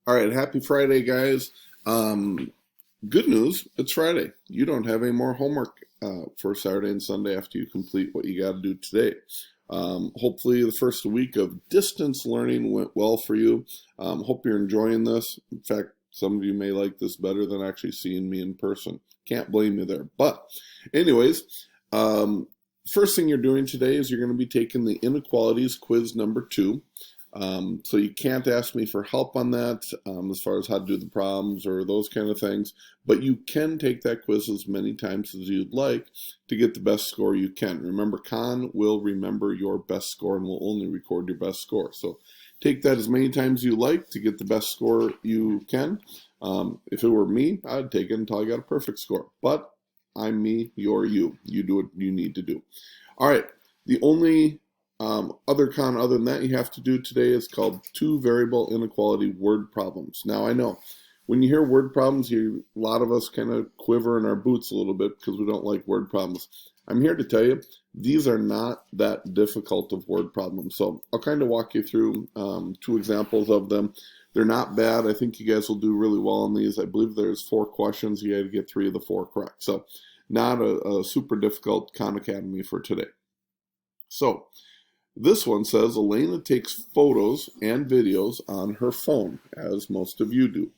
All right, happy Friday, guys. Um, Good news, it's Friday. You don't have any more homework for Saturday and Sunday after you complete what you got to do today. Hopefully, the first week of distance learning went well for you. Hope you're enjoying this. In fact, some of you may like this better than actually seeing me in person. Can't blame you there. But, anyways, first thing you're doing today is you're going to be taking the inequalities quiz number 2. So you can't ask me for help on that as far as how to do the problems or those kind of things, but you can take that quiz as many times as you'd like to get the best score you can. Remember, Khan will remember your best score and will only record your best score. So take that as many times as you like to get the best score you can. If it were me, I'd take it until I got a perfect score. But I'm me, you're you. You do what you need to do. All right. The only other than that you have to do today is called two variable inequality word problems. Now I know when you hear word problems, a lot of us kind of quiver in our boots a little bit because we don't like word problems. I'm here to tell you these are not that difficult of word problems. So I'll kind of walk you through two examples of them. They're not bad. I think you guys will do really well on these. I believe there's 4 questions. You got to get 3 of the 4 correct. So not a super difficult Khan Academy for today. So this one says Elena takes photos and videos on her phone, as most of you do.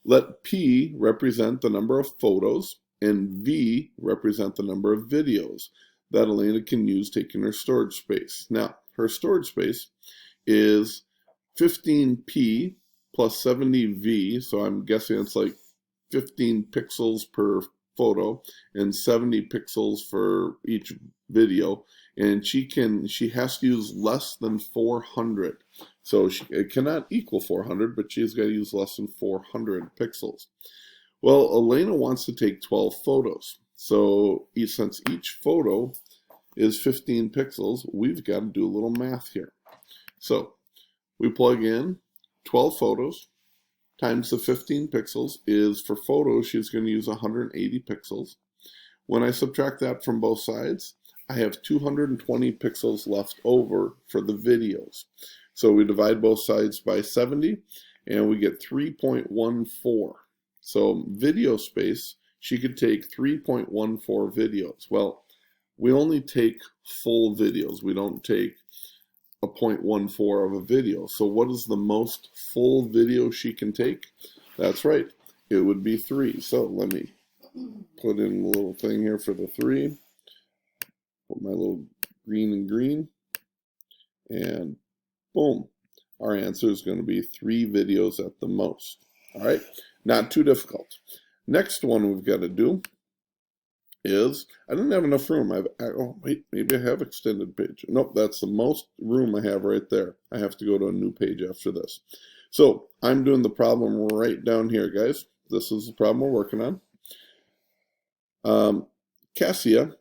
Let P represent the number of photos and V represent the number of videos that Elena can use taking her storage space. Now, her storage space is 15P plus 70V, so I'm guessing it's like 15 pixels per photo and 70 pixels for each video, and she has to use less than 400. So it cannot equal 400, but she's got to use less than 400 pixels. Well, Elena wants to take 12 photos. So since each photo is 15 pixels, we've got to do a little math here. So we plug in 12 photos times the 15 pixels is, for photos, she's going to use 180 pixels. When I subtract that from both sides, I have 220 pixels left over for the videos. So we divide both sides by 70, and we get 3.14. So video space, she could take 3.14 videos. Well, we only take full videos. We don't take a 0.14 of a video. So what is the most full video she can take? That's right. It would be 3. So let me put in a little thing here for the 3. Put my little green and green. And boom. Our answer is going to be 3 videos at the most. All right. Not too difficult. Next one we've got to do is, I didn't have enough room. Oh, wait, maybe I have extended page. Nope, that's the most room I have right there. I have to go to a new page after this. So I'm doing the problem right down here, guys. This is the problem we're working on. Cassia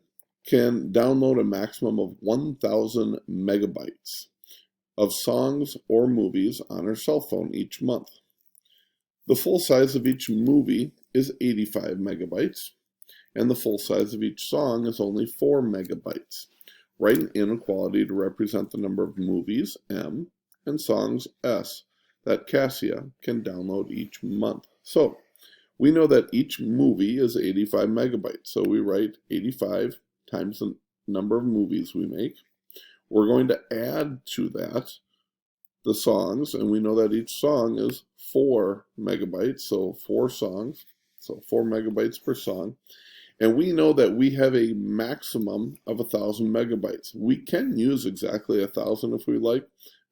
can download a maximum of 1,000 megabytes of songs or movies on her cell phone each month. The full size of each movie is 85 megabytes. And the full size of each song is only 4 megabytes. Write an inequality to represent the number of movies, M, and songs, S, that Cassia can download each month. So we know that each movie is 85 megabytes. So we write 85 times the number of movies we make. We're going to add to that the songs, and we know that each song is 4 megabytes. So 4 songs, so 4 megabytes per song. And we know that we have a maximum of 1,000 megabytes. We can use exactly 1,000 if we like,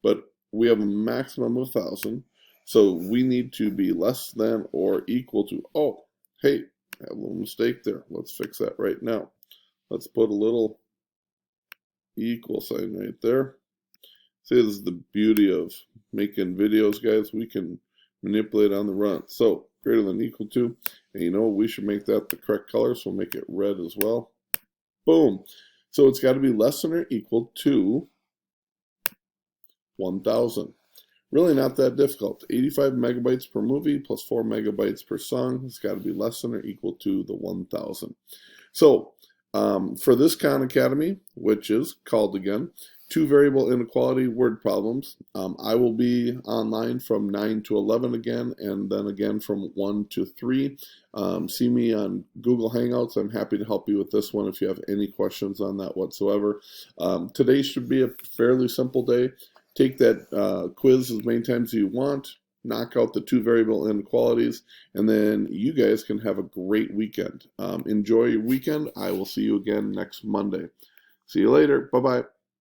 but we have a maximum of 1,000. So we need to be less than or equal to, oh, hey, I have a little mistake there. Let's fix that right now. Let's put a little equal sign right there. See, this is the beauty of making videos, guys. We can manipulate on the run. So greater than equal to, and you know, we should make that the correct color, so we'll make it red as well. Boom. So it's got to be less than or equal to 1,000. Really not that difficult. 85 megabytes per movie plus 4 megabytes per song. It's got to be less than or equal to the 1,000. So for this Khan Academy, which is called again two variable inequality word problems. I will be online from 9 to 11 again, and then again from 1 to 3. See me on Google Hangouts. I'm happy to help you with this one if you have any questions on that whatsoever. Today should be a fairly simple day. Take that quiz as many times as you want, knock out the two variable inequalities, and then you guys can have a great weekend. Enjoy your weekend. I will see you again next Monday. See you later. Bye-bye.